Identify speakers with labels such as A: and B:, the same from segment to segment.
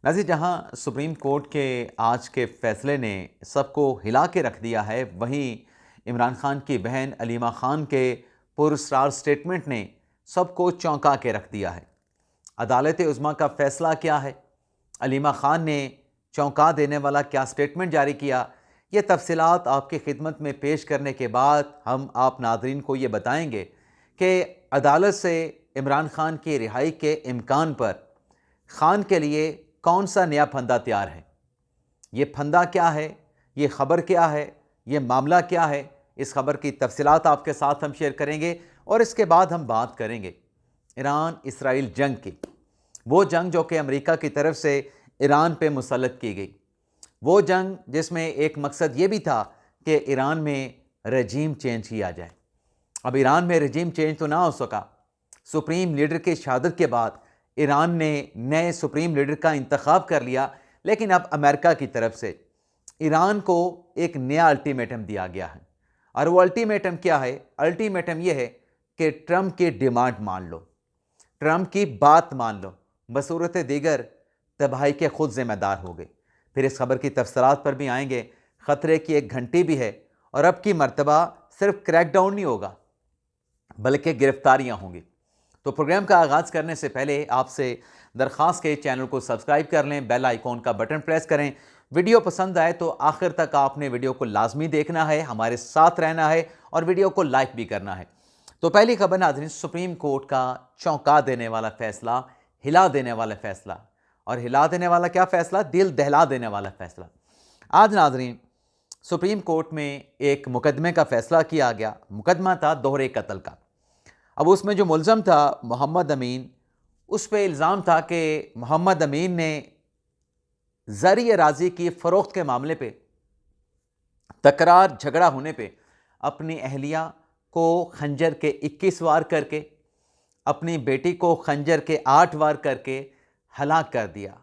A: नाज़रीन, जहां supreme court के आज के फैसले ने सबको हिला के रख दिया है, वहीं इमरान खान की बहन अलीमा खान के पुरस्कार स्टेटमेंट ने सबको चौंका के रख दिया है। अदालत उज़्मा का फैसला क्या है, अलीमा खान ने चौंका देने वाला क्या स्टेटमेंट जारी किया, ये तफसीलात आपकी खिदमत में पेश करने के बाद हम आप नाज़रीन को ये बताएंगे कि अदालत से इमरान खान की रिहाई के इम्कान पर खान के लिए कौन सा नया फंदा तैयार है। ये फंदा क्या है, ये ख़बर क्या है, ये मामला क्या है, इस खबर की तफसीलात आपके साथ हम शेयर करेंगे और इसके बाद हम बात करेंगे ईरान इसराइल जंग की। वो जंग जो कि अमेरिका की तरफ से ईरान पे मुसल्लत की गई, वो जंग जिसमें एक मकसद ये भी था कि ईरान में रजीम चेंज किया जाए। अब ईरान में रजीम चेंज तो ना हो सका। सुप्रीम लीडर की शहादत के बाद ईरान ने नए सुप्रीम लीडर का इंतखाब कर लिया, लेकिन अब अमेरिका की तरफ से ईरान को एक नया अल्टीमेटम दिया गया है। और वो अल्टीमेटम क्या है? अल्टीमेटम ये है कि ट्रंप की डिमांड मान लो, ट्रंप की बात मान लो, बसूरत दीगर तबाही के खुद जिम्मेदार हो गए। फिर इस खबर की तफसीलात पर भी आएंगे। ख़तरे की एक घंटी भी है और अब की मर्तबा सिर्फ क्रैकडाउन नहीं होगा बल्कि गिरफ्तारियां होंगी। तो प्रोग्राम का आगाज़ करने से पहले आपसे दरख्वास्त के चैनल को सब्सक्राइब कर लें, बेल आइकॉन का बटन प्रेस करें। वीडियो पसंद आए तो आखिर तक आपने वीडियो को लाजमी देखना है, हमारे साथ रहना है और वीडियो को लाइक भी करना है। तो पहली खबर नाज़रीन, सुप्रीम कोर्ट का चौंका देने वाला फैसला, हिला देने वाला फैसला। और हिला देने वाला क्या फैसला? दिल दहला देने वाला फैसला। आज नाज़रीन सुप्रीम कोर्ट में एक मुकदमे का फैसला किया गया। मुकदमा था दोहरे कत्ल का। अब उसमें जो मुलज़म था मोहम्मद अमीन, उस पर इल्ज़ाम था कि मोहम्मद अमीन ने ज़रिए राज़ी की फ़रोख्त के मामले पे तकरार झगड़ा होने पे अपनी अहलिया को खंजर के 21 वार करके, अपनी बेटी को खंजर के 8 वार करके हलाक कर दिया,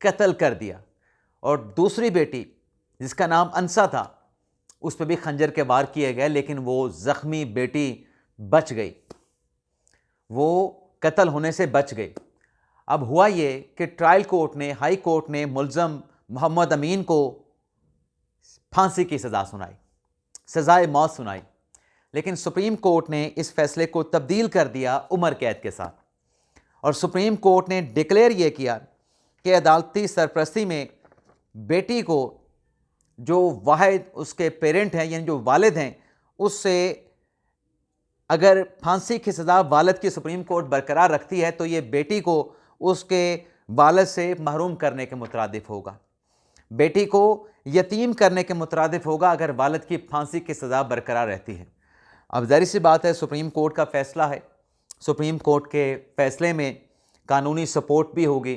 A: कत्ल कर दिया। और दूसरी बेटी जिसका नाम अंसा था, उस पर भी खंजर के वार किए गए, लेकिन वो ज़ख्मी बेटी बच गई, वो कत्ल होने से बच गई। अब हुआ ये कि ट्रायल कोर्ट ने, हाई कोर्ट ने मुलज़म मोहम्मद अमीन को फांसी की सज़ा सुनाई, सज़ाए मौत सुनाई। लेकिन सुप्रीम कोर्ट ने इस फैसले को तब्दील कर दिया उम्र कैद के साथ। और सुप्रीम कोर्ट ने डिक्लेयर ये किया कि अदालती सरपरस्ती में बेटी को जो वाहिद उसके पेरेंट हैं, यानी जो वालिद हैं, उससे अगर फांसी की सज़ा वालिद की सुप्रीम कोर्ट बरकरार रखती है तो ये बेटी को उसके वालिद से महरूम करने के मुतरादिफ होगा, बेटी को यतीम करने के मुतरादिफ होगा अगर वालिद की फांसी की सज़ा बरकरार रहती है। अब ज़ाहिर सी बात है, सुप्रीम कोर्ट का फ़ैसला है, सुप्रीम कोर्ट के फ़ैसले में कानूनी सपोर्ट भी होगी,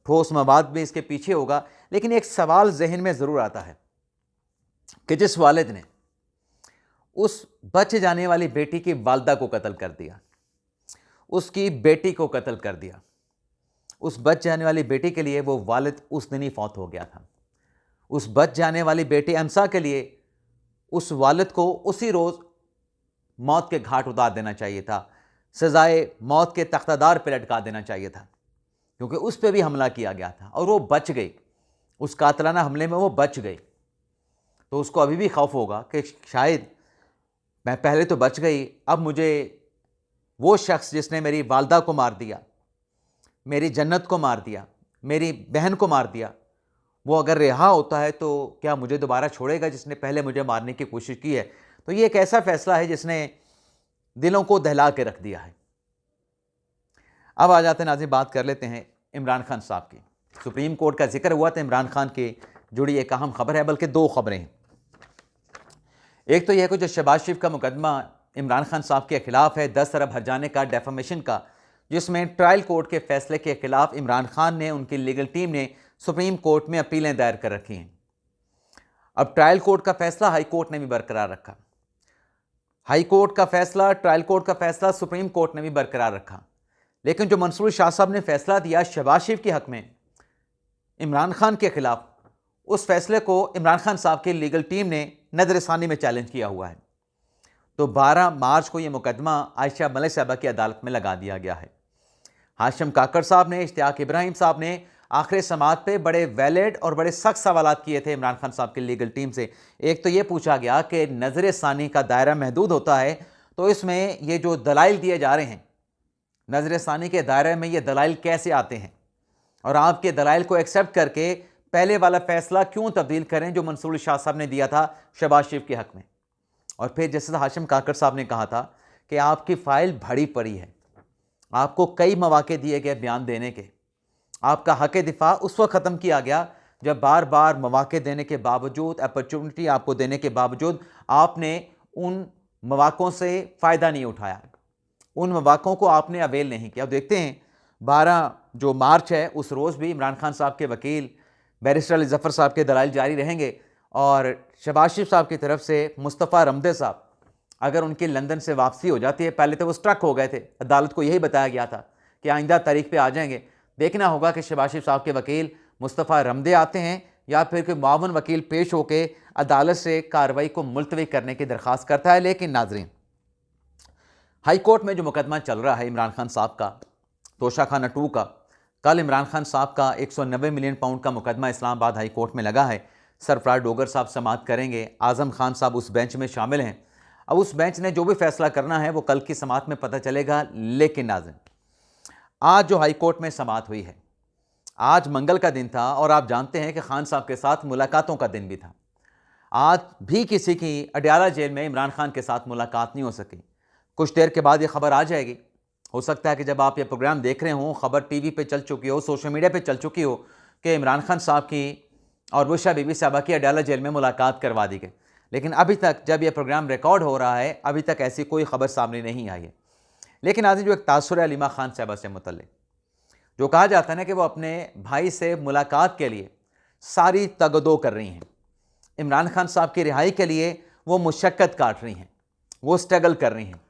A: ठोस मवाद भी इसके पीछे होगा। लेकिन एक सवाल जहन में ज़रूर आता है कि जिस वालिद ने उस बच जाने वाली बेटी की वालदा को कत्ल कर दिया, उसकी बेटी को कत्ल कर दिया, उस बच जाने वाली बेटी के लिए वो वालिद उस दिन ही फौत हो गया था। उस बच जाने वाली बेटी अंसा के लिए उस वालिद को उसी रोज़ मौत के घाट उतार देना चाहिए था, सज़ाए मौत के तख्तादार पर लटका देना चाहिए था, क्योंकि उस पर भी हमला किया गया था और वो बच गई। उस कातलाना हमले में वो बच गई। तो उसको अभी भी खौफ होगा कि शायद मैं पहले तो बच गई, अब मुझे वो शख्स जिसने मेरी वालदा को मार दिया, मेरी जन्नत को मार दिया, मेरी बहन को मार दिया, वो अगर रिहा होता है तो क्या मुझे दोबारा छोड़ेगा जिसने पहले मुझे मारने की कोशिश की है? तो ये एक ऐसा फैसला है जिसने दिलों को दहला के रख दिया है। अब आ जाते हैं नाज़रीन, बात कर लेते हैं इमरान खान साहब की। सुप्रीम कोर्ट का जिक्र हुआ था, इमरान खान के जुड़ी एक अहम खबर है, बल्कि दो खबरें हैं। एक तो यह कि जो शहबाज शरीफ का मुकदमा इमरान खान साहब के खिलाफ है, 10 अरब हर्जाने का, डेफामेशन का, जिसमें ट्रायल कोर्ट के फैसले के खिलाफ इमरान खान ने, उनकी लीगल टीम ने सुप्रीम कोर्ट में अपीलें दायर कर रखी हैं। अब ट्रायल कोर्ट का फैसला हाई कोर्ट ने भी बरकरार रखा, हाई कोर्ट का फैसला, ट्रायल कोर्ट का फैसला सुप्रीम कोर्ट ने भी बरकरार रखा। लेकिन जो मंसूर शाह साहब ने फैसला दिया शहबाज शरीफ के हक में इमरान खान के खिलाफ, उस फैसले को इमरान खान साहब की लीगल टीम ने नज़रसानी में चैलेंज किया हुआ है। तो 12 मार्च को यह मुकदमा आयशा मलिक साहबा की अदालत में लगा दिया गया है। हाशिम काकड़ साहब ने, इश्तियाक इब्राहिम साहब ने आखिरी समाअत पे बड़े वैलिड और बड़े सख्त सवालात किए थे इमरान खान साहब की लीगल टीम से। एक तो ये पूछा गया कि नज़र सानी का दायरा महदूद होता है, तो इसमें ये जो दलाइल दिए जा रहे हैं, नज़र सानी के दायरे में ये दलाइल कैसे आते हैं, और आपके दलाइल को एक्सेप्ट करके पहले वाला फैसला क्यों तब्दील करें जो मंसूर शाह साहब ने दिया था शहबाज शरीफ के हक में। और फिर जस्टिस हाशिम काकर साहब ने कहा था कि आपकी फ़ाइल भरी पड़ी है, आपको कई मौके दिए गए बयान देने के, आपका हक दिफा उस वक्त ख़त्म किया गया जब बार बार मौके देने के बावजूद, अपॉर्चुनिटी आपको देने के बावजूद आपने उन मौक़ों से फ़ायदा नहीं उठाया, उन मौक़ों को आपने अवेल नहीं किया। अब देखते हैं 12 जो मार्च है उस रोज़ भी इमरान खान साहब के वकील बैरिस्टर अली ज़फ़र साहब के दलाइल जारी रहेंगे, और शहबाज शरीफ साहब की तरफ से मुस्तफ़ा रमदे साहब अगर उनकी लंदन से वापसी हो जाती है, पहले तो वो स्ट्रक हो गए थे, अदालत को यही बताया गया था कि आइंदा तारीख पे आ जाएंगे, देखना होगा कि शहबाज शरीफ साहब के वकील मुस्तफ़ा रमदे आते हैं या फिर कोई मावन वकील पेश होकर अदालत से कार्रवाई को मुलतवी करने की दरख्वास्त करता है। लेकिन नाज़रीन, हाई कोर्ट में जो मुकदमा चल रहा है इमरान खान साहब का, तोशाखाना 2 का, कल इमरान खान साहब का 190 मिलियन पाउंड का मुकदमा इस्लामाबाद हाई कोर्ट में लगा है। सरफराज डोगर साहब समाअत करेंगे, आज़म खान साहब उस बेंच में शामिल हैं। अब उस बेंच ने जो भी फैसला करना है वो कल की समाअत में पता चलेगा। लेकिन नाज़रीन, आज जो हाई कोर्ट में समाअत हुई है, आज मंगल का दिन था और आप जानते हैं कि खान साहब के साथ मुलाकातों का दिन भी था। आज भी किसी की अडयाला जेल में इमरान खान के साथ मुलाकात नहीं हो सकी। कुछ देर के बाद ये खबर आ जाएगी। हो सकता है कि जब आप ये प्रोग्राम देख रहे हों, खबर टीवी पे चल चुकी हो, सोशल मीडिया पे चल चुकी हो कि इमरान खान साहब की और बुशरा बीबी साहबा की अडयाला जेल में मुलाकात करवा दी गई। लेकिन अभी तक जब यह प्रोग्राम रिकॉर्ड हो रहा है, अभी तक ऐसी कोई खबर सामने नहीं आई है। लेकिन आज जो एक तासुर है अलीमा खान साहबा से मुतल्लिक, जो कहा जाता है ना कि वो अपने भाई से मुलाकात के लिए सारी तगदो कर रही हैं, इमरान खान साहब की रिहाई के लिए वो मुशक्क़त काट रही हैं, वो स्ट्रगल कर रही हैं।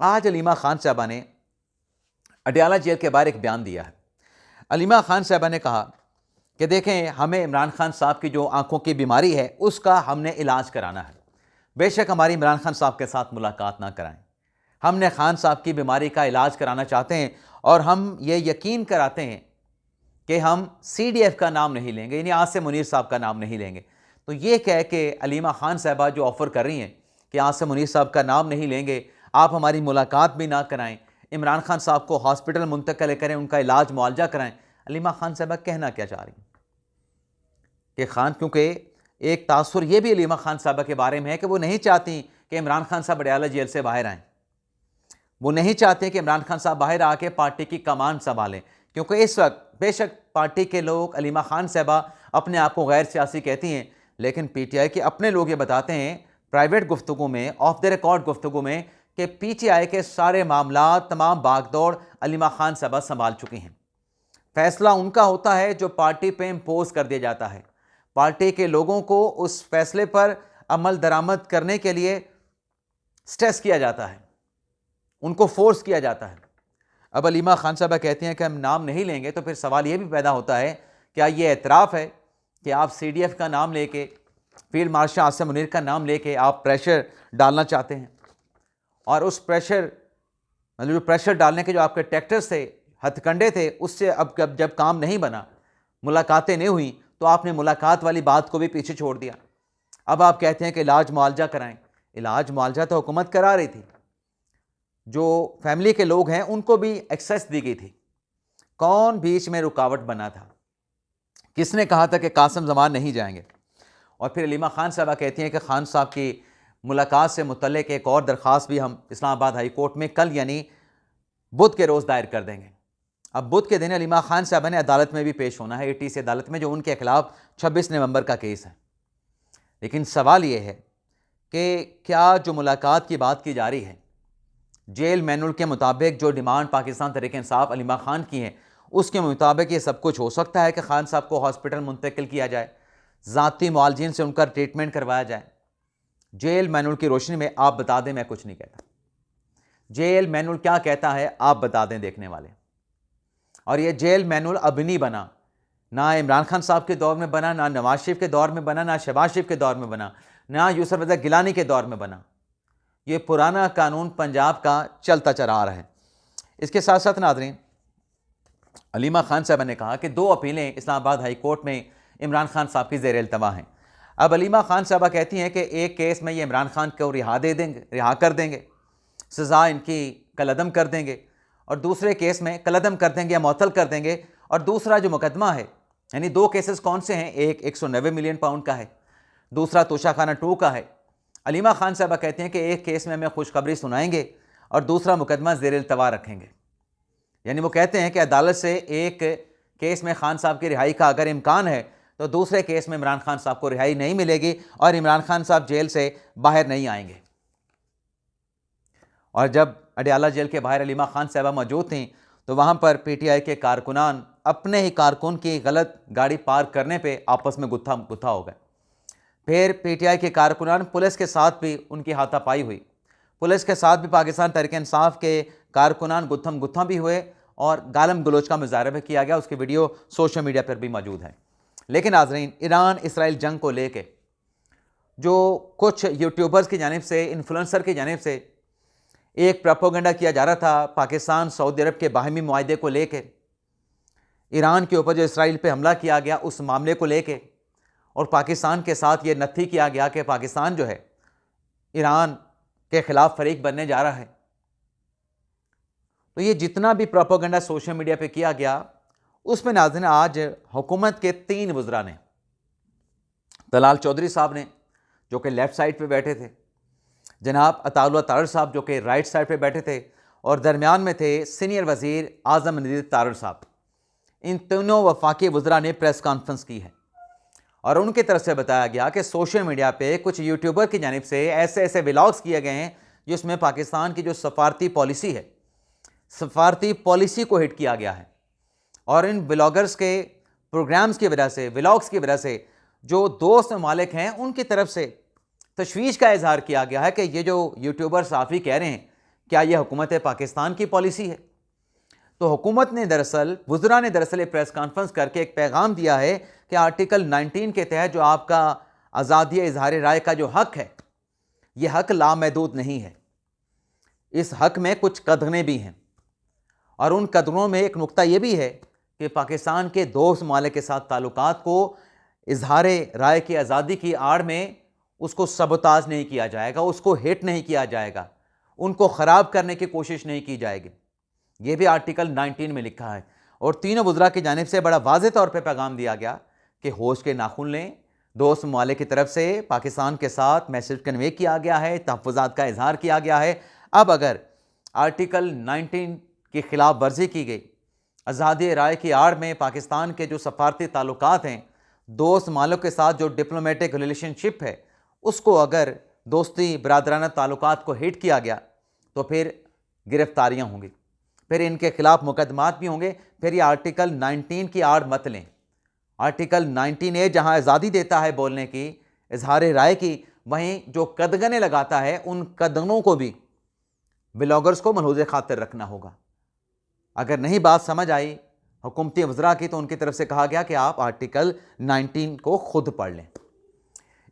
A: आज अलीमा खान साहबा ने अडयाला जेल के बाहर एक बयान दिया है। अलीमा खान साहबा ने कहा कि देखें, हमें इमरान खान साहब की जो आंखों की बीमारी है उसका हमने इलाज कराना है। बेशक हमारी इमरान खान साहब के साथ मुलाकात ना कराएं, हमने खान साहब की बीमारी का इलाज कराना चाहते हैं और हम ये यकीन कराते हैं कि हम CDF का नाम नहीं लेंगे, यानी आसिम मुनीर साहब का नाम नहीं लेंगे। तो ये कह के अलीमा खान साहबा जो ऑफ़र कर रही हैं कि आसिम मुनीर साहब का नाम नहीं लेंगे, आप हमारी मुलाकात भी ना कराएं, इमरान खान साहब को हॉस्पिटल मुंतकिल करें, उनका इलाज मुआवजा कराएं। अलीमा खान साहबा कहना क्या चाह रही हैं कि खान, क्योंकि एक तासुर ये भी अलीमा खान साहबा के बारे में है कि वो नहीं चाहती कि इमरान खान साहब अडयाला जेल से बाहर आएँ, वो नहीं चाहते कि इमरान खान साहब बाहर आके पार्टी की कमान संभालें, क्योंकि इस वक्त बेशक पार्टी के लोग अलीमा खान साहबा अपने आप को गैर सियासी कहती हैं, लेकिन PTI के अपने लोग ये बताते हैं प्राइवेट गुफ्तगू में, ऑफ द रिकॉर्ड गुफ्तगू में, कि PTI के सारे मामला, तमाम भागदौड़ अलीमा खान साहबा संभाल चुकी हैं। फैसला उनका होता है जो पार्टी पे इम्पोज कर दिया जाता है, पार्टी के लोगों को उस फैसले पर अमल दरामद करने के लिए स्ट्रेस किया जाता है, उनको फोर्स किया जाता है। अब अलीमा खान साहबा कहती हैं कि हम नाम नहीं लेंगे, तो फिर सवाल ये भी पैदा होता है, क्या ये एतराफ़ है कि आप CDF का नाम लेके, फील्ड मार्शल आसिम मुनीर का नाम लेके आप प्रेशर डालना चाहते हैं, और उस प्रेशर, मतलब जो प्रेशर डालने के जो आपके टैक्टिक्स थे, हथकंडे थे, उससे अब जब काम नहीं बना, मुलाकातें नहीं हुई, तो आपने मुलाकात वाली बात को भी पीछे छोड़ दिया। अब आप कहते हैं कि इलाज मुआवजा कराएं। इलाज मुआवजा तो हुकूमत करा रही थी, जो फैमिली के लोग हैं उनको भी एक्सेस दी गई थी। कौन बीच में रुकावट बना था? किसने कहा था कि कासिम जमान नहीं जाएंगे? और फिर अलीमा खान साहबा कहती हैं कि खान साहब की मुलाकात से मुतल्लिक एक और दरख्वास्त भी हम इस्लामाबाद हाई कोर्ट में कल यानी बुध के रोज़ दायर कर देंगे। अब बुध के दिन अलीमा खान साहबा ने अदालत में भी पेश होना है, ATC अदालत में, जो उनके खिलाफ 26 नवंबर का केस है। लेकिन सवाल ये है कि क्या जो मुलाकात की बात की जा रही है, जेल मैनुअल के मुताबिक जो डिमांड पाकिस्तान तहरीक-ए-इंसाफ अलीमा खान की है, उसके मुताबिक ये सब कुछ हो सकता है कि खान साहब को हॉस्पिटल मुंतकिल किया जाए, ज़ाती मुआलजीन से उनका ट्रीटमेंट करवाया जाए। जेल मैनुअल की रोशनी में आप बता दें, मैं कुछ नहीं कहता। जेल मैनुअल क्या कहता है आप बता दें देखने वाले। और ये जेल मैनुअल अब नहीं बना, ना इमरान खान साहब के दौर में बना, ना नवाज शरीफ के दौर में बना, ना शहबाज शरीफ के दौर में बना, ना यूसुफ रज़ा गिलानी के दौर में बना। ये पुराना कानून पंजाब का चलता चला आ रहा है। इसके साथ साथ नाज़रीन, अलीमा खान साहब ने कहा कि 2 अपीलें इस्लामाबाद हाई कोर्ट में इमरान खान साहब की ज़ेर इल्तवा हैं। अब अलीमा खान साहबा कहती हैं कि एक केस में ये इमरान खान को रिहा कर देंगे, सज़ा इनकी कलअदम कर देंगे, और दूसरे केस में कलअदम कर देंगे या मुअत्तल कर देंगे। और दूसरा जो मुकदमा है, यानी 2 केसेस कौन से हैं, एक 190 मिलियन पाउंड का है, दूसरा तोशाखाना 2 का है। अलीमा खान साहबा कहते हैं कि एक केस में हमें खुशखबरी सुनाएंगे और दूसरा मुकदमा ज़ेर इल्तवा रखेंगे। यानी वो कहते हैं कि अदालत से एक केस में खान साहब की रिहाई का अगर इम्कान है तो दूसरे केस में इमरान खान साहब को रिहाई नहीं मिलेगी और इमरान खान साहब जेल से बाहर नहीं आएंगे। और जब अडयाला जेल के बाहर अलीमा खान साहबा मौजूद थीं तो वहाँ पर पीटीआई के कारकुनान अपने ही कारकुन की गलत गाड़ी पार्क करने पे आपस में गुत्था हो गए। फिर पीटीआई के कारकुनान पुलिस के साथ भी उनकी हाथापाई हुई, पुलिस के साथ भी पाकिस्तान तहरीक इंसाफ के कारकुनान गुत्थम भी हुए और गालम गलोच का मुजाहरा भी किया गया। उसकी वीडियो सोशल मीडिया पर भी मौजूद है। लेकिन नाज़रीन, ईरान इसराइल जंग को लेके जो कुछ यूट्यूबर्स की जानिब से, इन्फ्लुएंसर की जानिब से एक प्रोपेगेंडा किया जा रहा था पाकिस्तान सऊदी अरब के बाहमी मुआहदे को लेके, ईरान के ऊपर जो इसराइल पे हमला किया गया उस मामले को लेके, और पाकिस्तान के साथ ये नत्थी किया गया कि पाकिस्तान जो है ईरान के ख़िलाफ़ फरीक बनने जा रहा है। तो ये जितना भी प्रोपेगेंडा सोशल मीडिया पे किया गया, उसमें नाज़रीन आज हुकूमत के 3 वज़रा ने, तलाल चौधरी साहब ने जो कि लेफ़्ट साइड पे बैठे थे, जनाब अताउल्लाह तारड़ साहब जो कि राइट साइड पे बैठे थे, और दरमियान में थे सीनियर वज़ीर आज़म नज़ीर तारड़ साहब। इन तीनों वफाकी वज़रा ने प्रेस कॉन्फ्रेंस की है और उनकी तरफ से बताया गया कि सोशल मीडिया पे कुछ यूट्यूबर की जानिब से ऐसे ऐसे व्लॉग्स किए गए हैं जिसमें पाकिस्तान की जो सफारती पॉलिसी है, सफारती पॉलिसी को हिट किया गया है। और इन ब्लॉगर्स के प्रोग्राम्स की वजह से, व्लॉग्स की वजह से जो दोस्त ममालिक हैं उनकी तरफ से तशवीश का इजहार किया गया है कि ये जो यूट्यूबर साफ़ी कह रहे हैं, क्या ये हुकूमत पाकिस्तान की पॉलिसी है। तो हुकूमत ने दरअसल, वज़रा ने दरअसल एक प्रेस कॉन्फ्रेंस करके एक पैगाम दिया है कि आर्टिकल 19 के तहत जो आपका आज़ादी इजहार राय का जो हक़ है, ये हक़ लामहदूद नहीं है। इस हक़ में कुछ कदरें भी हैं और उन कदरों में एक नुक्ता ये भी है कि पाकिस्तान के दोस्त ममालिक के साथ ताल्लुकात को इजहार राय की आज़ादी की आड़ में उसको सबोताज नहीं किया जाएगा, उसको हिट नहीं किया जाएगा, उनको ख़राब करने की कोशिश नहीं की जाएगी। ये भी आर्टिकल 19 में लिखा है। और तीनों वज़रा की जानिब से बड़ा वाज़ेह तौर पे पैगाम दिया गया कि होश के नाखून लें। दोस्त ममालिक की तरफ से पाकिस्तान के साथ मैसेज कन्वे किया गया है, तहफ़्फ़ुज़ात का इजहार किया गया है। अब अगर आर्टिकल 19 की ख़िलाफ़ वर्जी की गई, आज़ादी राय की आड़ में पाकिस्तान के जो सफारती ताल्लुकात हैं, दोस्त ममालिक के साथ जो डिप्लोमेटिक रिलेशनशिप है, उसको अगर दोस्ती बरादराना ताल्लुकात को हिट किया गया तो फिर गिरफ्तारियाँ होंगी, फिर इनके खिलाफ मुकदमात भी होंगे। फिर ये आर्टिकल 19 की आड़ मत लें। आर्टिकल 19A जहां आज़ादी देता है बोलने की, इजहार राय की, वहीं जो कदगने लगाता है उन कदगनों को भी ब्लॉगर्स को मलहूज़ खातिर रखना होगा। अगर नहीं बात समझ आई हुकूमती वज़रा की तो उनकी तरफ से कहा गया कि आप आर्टिकल 19 को खुद पढ़ लें।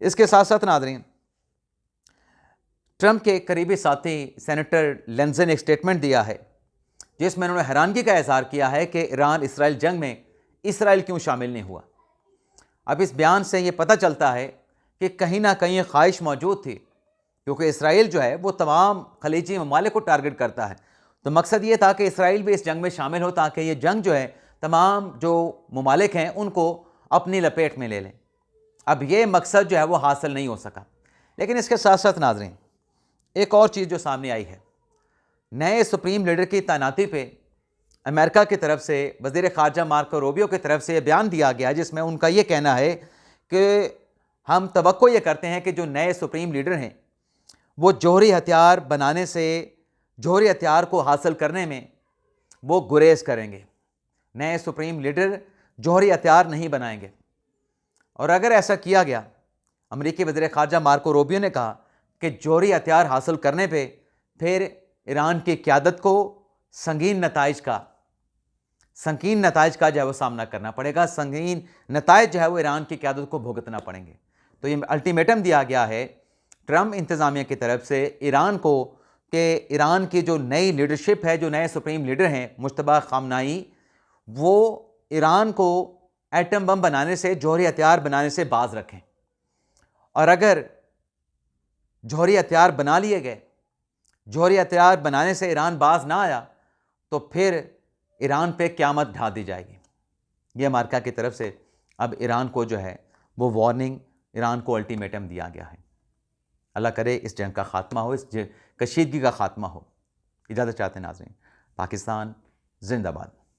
A: इसके साथ साथ नाज़रीन, ट्रंप के करीबी साथी सेनेटर लेंज़े ने एक स्टेटमेंट दिया है जिसमें उन्होंने हैरानगी का इज़हार किया है कि ईरान इसराइल जंग में इसराइल क्यों शामिल नहीं हुआ। अब इस बयान से ये पता चलता है कि कहीं ना कहीं ख्वाहिश मौजूद थी, क्योंकि इसराइल जो है वो तमाम खलीजी ममालिक को टारगेट करता है। तो मकसद ये था कि इसराइल भी इस जंग में शामिल हो ताकि ये जंग जो है तमाम जो ममालिक हैं उनको अपनी लपेट में ले लें। अब ये मकसद जो है वो हासिल नहीं हो सका। लेकिन इसके साथ साथ नाज़रीन, एक और चीज़ जो सामने आई है, नए सुप्रीम लीडर की तैनाती पे अमेरिका की तरफ से वज़ीर ख़ारजा मार्को रूबियो की तरफ से बयान दिया गया जिसमें उनका ये कहना है कि हम तवक्को ये करते हैं कि जो नए सुप्रीम लीडर हैं वो जौहरी हथियार बनाने से, जौहरी हथियार को हासिल करने में वो गुरेज करेंगे। नए सुप्रीम लीडर जौहरी हथियार नहीं बनाएंगे। और अगर ऐसा किया गया, अमेरिकी वज़ीर ख़ारजा मार्को रूबियो ने कहा कि जौहरी हथियार हासिल करने पे फिर ईरान की क़यादत को संगीन नताइज का जो है वो सामना करना पड़ेगा। संगीन नताइज जो है वो ईरान की क़यादत को भुगतना पड़ेंगे। तो ये अल्टीमेटम दिया गया है ट्रंप इंतज़ामिया की तरफ से ईरान को कि ईरान की जो नई लीडरशिप है, जो नए सुप्रीम लीडर हैं मुश्तबा खामनाई, वो ईरान को एटम बम बनाने से, जौहरी हथियार बनाने से बाज रखें। और अगर जौहरी हथियार बना लिए गए, जौहरी हथियार बनाने से ईरान बाज ना आया, तो फिर ईरान पे क़यामत ढा दी जाएगी। ये अमेरिका की तरफ से अब ईरान को जो है वो वार्निंग, ईरान को अल्टीमेटम दिया गया है। अल्लाह करे इस जंग का खात्मा हो, इस कशीदगी का खात्मा हो। इजाज़त चाहते हैं नाज़रीन। पाकिस्तान जिंदाबाद।